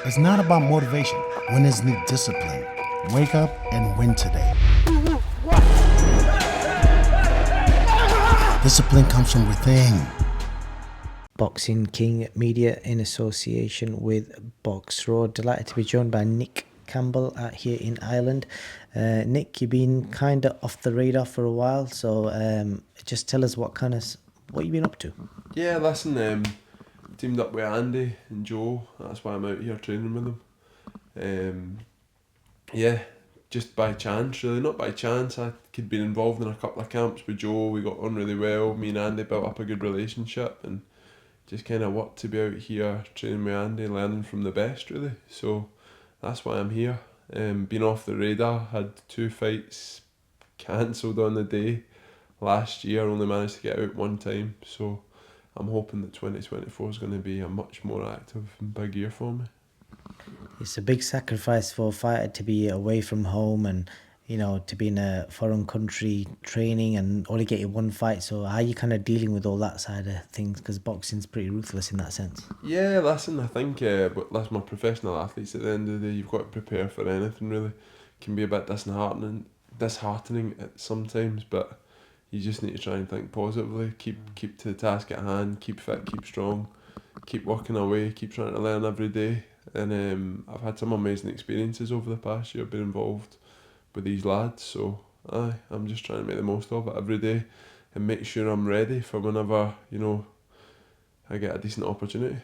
It's not about motivation. Winners need discipline. Wake up and win today. Discipline comes from within. Boxing King Media in association with Box Road. Delighted to be joined by Nick Campbell here in Ireland. Nick, you've been kind of off the radar for a while, so just tell us what you've been up to. Yeah, listen, teamed up with Andy and Joe. That's why I'm out here training with them. Yeah, just by chance, really. Not by chance. I could be involved in a couple of camps with Joe. We got on really well. Me and Andy built up a good relationship and just kind of worked to be out here training with Andy, learning from the best, really. So that's why I'm here. Been off the radar. Had 2 fights cancelled on the day last year. Only managed to get out one time. So I'm hoping that 2024 is going to be a much more active and big year for me. It's a big sacrifice for a fighter to be away from home and, to be in a foreign country training and only get you one fight. So how are you kind of dealing with all that side of things? Because boxing's pretty ruthless in that sense. Yeah, listen, I think, but listen, my professional athletes at the end of the day, you've got to prepare for anything, really. It can be a bit disheartening at sometimes, but you just need to try and think positively, keep to the task at hand, keep fit, keep strong, keep working away, keep trying to learn every day. And I've had some amazing experiences over the past year being involved with these lads, so I'm just trying to make the most of it every day and make sure I'm ready for whenever, I get a decent opportunity.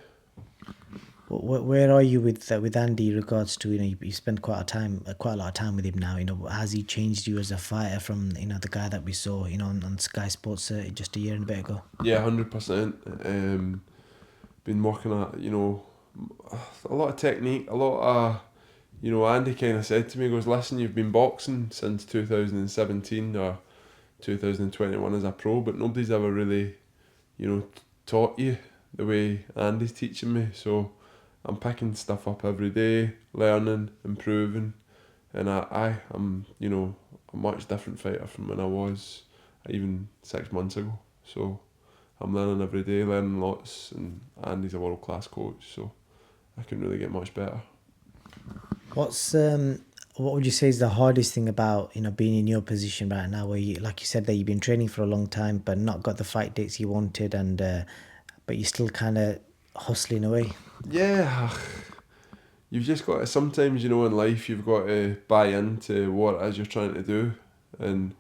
Where are you with Andy in regards to, you spent quite a lot of time with him now, has he changed you as a fighter from, the guy that we saw, on Sky Sports just a year and a bit ago? Yeah, 100%. Been working at, a lot of technique, a lot of, Andy kind of said to me, he goes, listen, you've been boxing since 2017 or 2021 as a pro, but nobody's ever really, taught you the way Andy's teaching me. So I'm picking stuff up every day, learning, improving, and I'm, a much different fighter from when I was even 6 months ago. So I'm learning every day, learning lots, and Andy's a world-class coach, so I couldn't really get much better. What would you say is the hardest thing about, being in your position right now, where you, like you said, that you've been training for a long time but not got the fight dates you wanted, and but you're still kind of hustling away? Yeah, you've just got to, sometimes, in life you've got to buy into what it is you're trying to do. And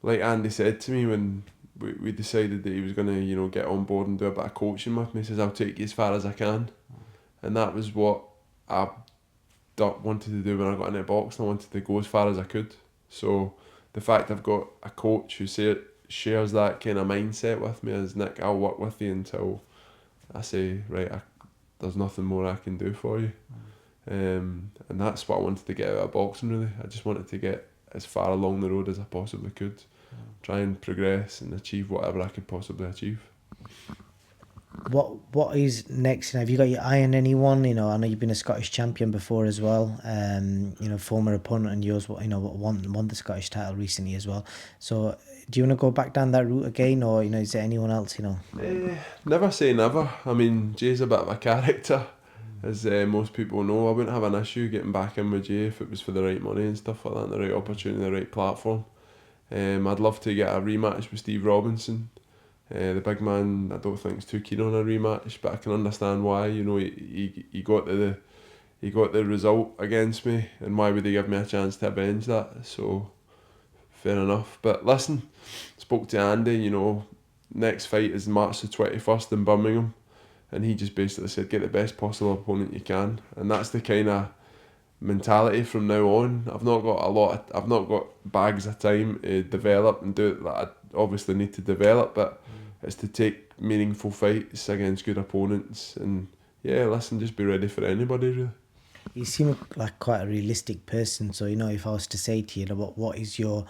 like Andy said to me when we decided that he was going to, get on board and do a bit of coaching with me, he says, I'll take you as far as I can. And that was what I wanted to do when I got into boxing. I wanted to go as far as I could. So the fact I've got a coach who shares that kind of mindset with me as, Nick, I'll work with you until I say, right, there's nothing more I can do for you. And that's what I wanted to get out of boxing, really. I just wanted to get as far along the road as I possibly could. Try and progress and achieve whatever I could possibly achieve. What is next? Have you got your eye on anyone? I know you've been a Scottish champion before as well. Former opponent and yours, won the Scottish title recently as well. So, do you want to go back down that route again, or is there anyone else? Never say never. I mean, Jay's a bit of a character, as most people know. I wouldn't have an issue getting back in with Jay if it was for the right money and stuff like that, and the right opportunity, the right platform. I'd love to get a rematch with Steve Robinson. The big man, I don't think is too keen on a rematch, but I can understand why. He got the result against me, and why would he give me a chance to avenge that? So fair enough. But listen, spoke to Andy. Next fight is March the 21st in Birmingham, and he just basically said, get the best possible opponent you can, and that's the kind of mentality from now on. I've not got bags of time to develop and do it that I obviously need to develop, but it's to take meaningful fights against good opponents. And yeah, listen, just be ready for anybody, really. You seem like quite a realistic person, so if I was to say to you, what is your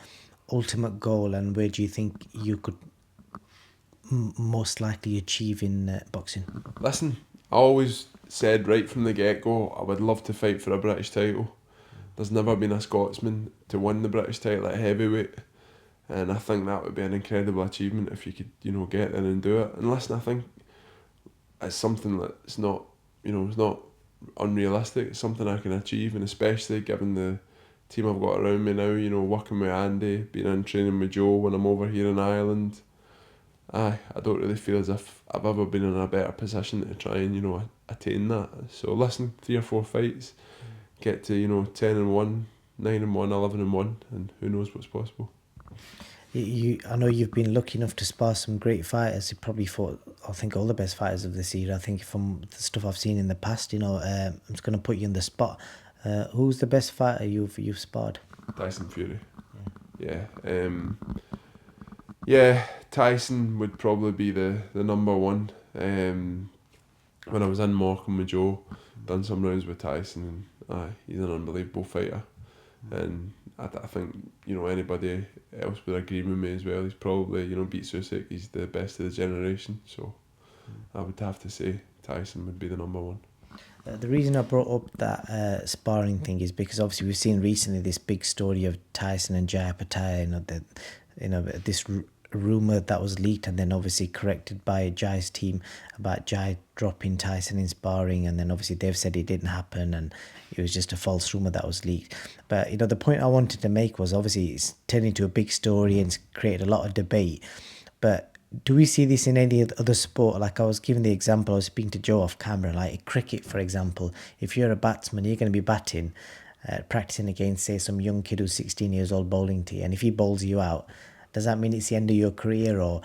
ultimate goal, and where do you think you could most likely achieve in boxing? Listen, I always said right from the get-go I would love to fight for a British title. There's never been a Scotsman to win the British title at heavyweight, and I think that would be an incredible achievement if you could, get there and do it. And listen, I think it's something that's not, it's not unrealistic. It's something I can achieve, and especially given the team I've got around me now, you know, working with Andy, being in training with Joe when I'm over here in Ireland. I don't really feel as if I've ever been in a better position to try and, you know, attain that. So listen, 3 or 4 fights, get to, you know, 10-1, 9-1, 11-1, and who knows what's possible. I know you've been lucky enough to spar some great fighters. You probably fought, I think, all the best fighters of this year. I think from the stuff I've seen in the past, you know, I'm just going to put you on the spot. Who's the best fighter you've sparred? Tyson Fury. Yeah, Tyson would probably be the number one. When I was in Morecambe with Joe, done some rounds with Tyson, and he's an unbelievable fighter. And I think, you know, anybody else would agree with me as well. He's probably, you know, beat Usyk, he's the best of the generation. So I would have to say Tyson would be the number one. The reason I brought up that sparring thing is because obviously we've seen recently this big story of Tyson and Jai Pattaya, this rumour that was leaked and then obviously corrected by Jai's team about Jai dropping Tyson in sparring, and then obviously they've said it didn't happen and it was just a false rumour that was leaked. But, you know, the point I wanted to make was obviously it's turned into a big story and it's created a lot of debate. But do we see this in any other sport? Like I was giving the example, I was speaking to Joe off camera, like cricket, for example. If you're a batsman, you're going to be batting, practicing against, say, some young kid who's 16 years old bowling to you. And if he bowls you out, does that mean it's the end of your career? Or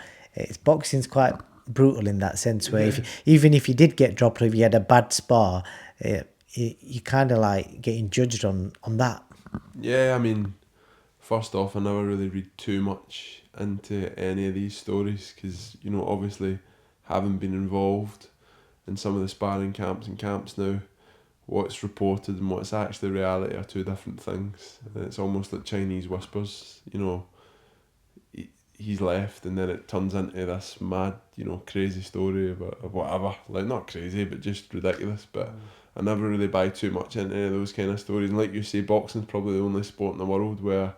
boxing's quite brutal in that sense, where even if you did get dropped or if you had a bad spar, you kind of like getting judged on that. Yeah, I mean, first off, I never really read too much into any of these stories because, you know, obviously having been involved in some of the sparring camps and camps now, what's reported and what's actually reality are two different things. And it's almost like Chinese whispers, you know. He's left and then it turns into this mad, you know, crazy story of whatever. Like, not crazy, but just ridiculous. But I never really buy too much into any of those kind of stories. And like you say, boxing's probably the only sport in the world where,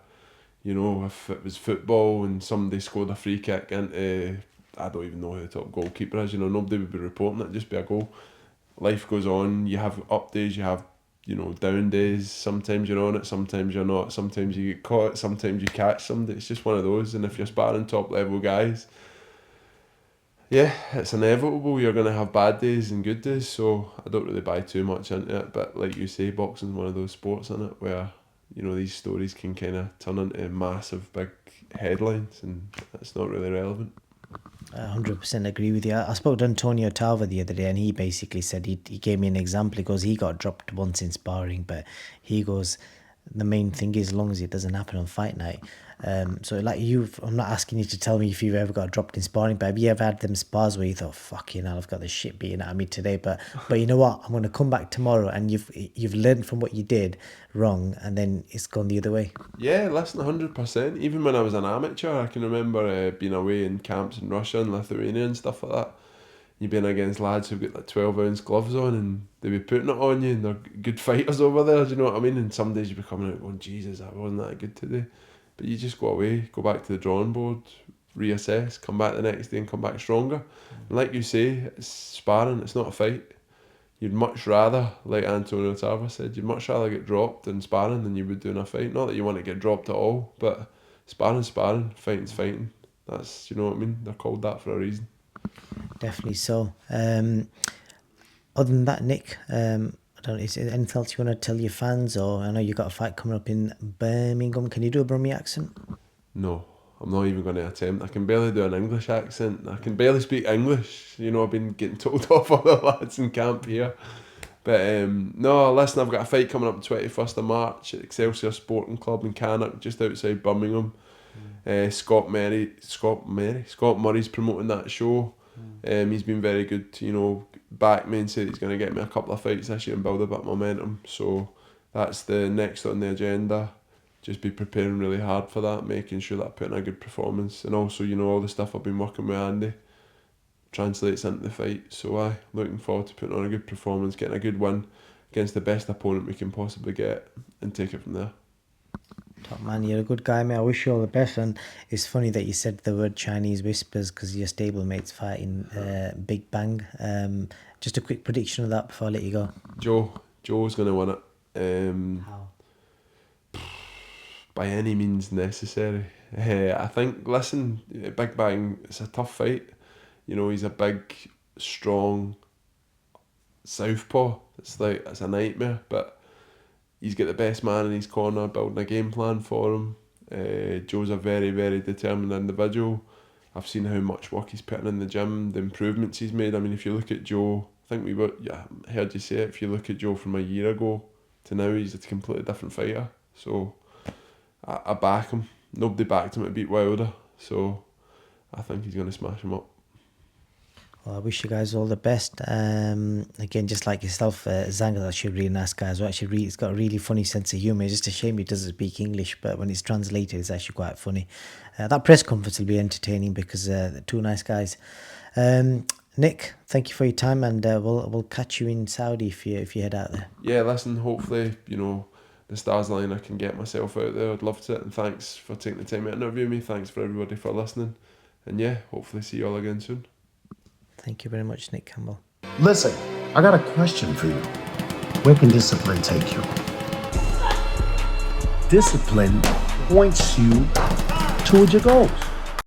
you know, if it was football and somebody scored a free kick into, I don't even know who the top goalkeeper is, you know, nobody would be reporting it, just be a goal. Life goes on, you have up days, you have, you know, down days. Sometimes you're on it, sometimes you're not, sometimes you get caught, sometimes you catch somebody. It's just one of those. And if you're sparring top level guys, yeah, it's inevitable. You're going to have bad days and good days, so I don't really buy too much into it. But like you say, boxing's one of those sports, in it, where, you know, these stories can kind of turn into massive big headlines, and it's not really relevant. I 100% agree with you. I spoke to Antonio Talva the other day, and he basically said, he gave me an example. He goes, he got dropped once in sparring, but he goes, the main thing is, as long as it doesn't happen on fight night. So like I'm not asking you to tell me if you've ever got dropped in sparring, but have you ever had them spars where you thought, fucking hell, I've got the shit beaten out of me today, but you know what, I'm going to come back tomorrow, and you've learned from what you did wrong, and then it's gone the other way? Yeah, listen, 100%. Even when I was an amateur, I can remember being away in camps in Russia and Lithuania and stuff like that. You've been against lads who've got like 12-ounce gloves on, and they be putting it on you, and they're good fighters over there, do you know what I mean? And some days you be coming out going, Jesus, I wasn't that good today. But you just go away, go back to the drawing board, reassess, come back the next day and come back stronger. And like you say, it's sparring, it's not a fight. You'd much rather, like Antonio Tarver said, you'd much rather get dropped in sparring than you would do in a fight. Not that you want to get dropped at all, but sparring's sparring, fighting's fighting. That's, you know what I mean? They're called that for a reason. Definitely so. Other than that, Nick, I don't know, is there anything else you want to tell your fans? Or I know you got a fight coming up in Birmingham. Can you do a Brummie accent? No, I'm not even going to attempt. I can barely do an English accent. I can barely speak English. You know, I've been getting told off other lads in camp here. But no, listen, I've got a fight coming up the 21st of March at Excelsior Sporting Club in Cannock, just outside Birmingham. Scott Murray's promoting that show. He's been very good to, you know, back me and say he's going to get me a couple of fights this year and build a bit of momentum. So that's the next on the agenda. Just be preparing really hard for that, making sure that I put in a good performance. And also, you know, all the stuff I've been working with Andy translates into the fight. So looking forward to putting on a good performance, getting a good win against the best opponent we can possibly get, and take it from there. Top man, you're a good guy, mate. I wish you all the best. And it's funny that you said the word Chinese whispers because your stablemate's fighting Big Bang. Just a quick prediction of that before I let you go. Joe's going to win it. How? By any means necessary. I think, listen, Big Bang, it's a tough fight. You know, he's a big, strong southpaw. It's a nightmare, but he's got the best man in his corner building a game plan for him. Joe's a very, very determined individual. I've seen how much work he's putting in the gym, the improvements he's made. I mean, if you look at Joe, I think I heard you say it, if you look at Joe from a year ago to now, he's a completely different fighter. So I back him. Nobody backed him to beat Wilder, so I think he's going to smash him up. Well, I wish you guys all the best. Again, just like yourself, Zanga's actually a really nice guy as well. Actually, he's got a really funny sense of humour. It's just a shame he doesn't speak English, but when it's translated, it's actually quite funny. That press conference will be entertaining because they're two nice guys. Nick, thank you for your time, and we'll catch you in Saudi if you head out there. Yeah, listen, hopefully, the stars line, I can get myself out there. I'd love to, and thanks for taking the time to interview me. Thanks for everybody for listening, and yeah, hopefully see you all again soon. Thank you very much, Nick Campbell. Listen, I got a question for you. Where can discipline take you? Discipline points you towards your goals.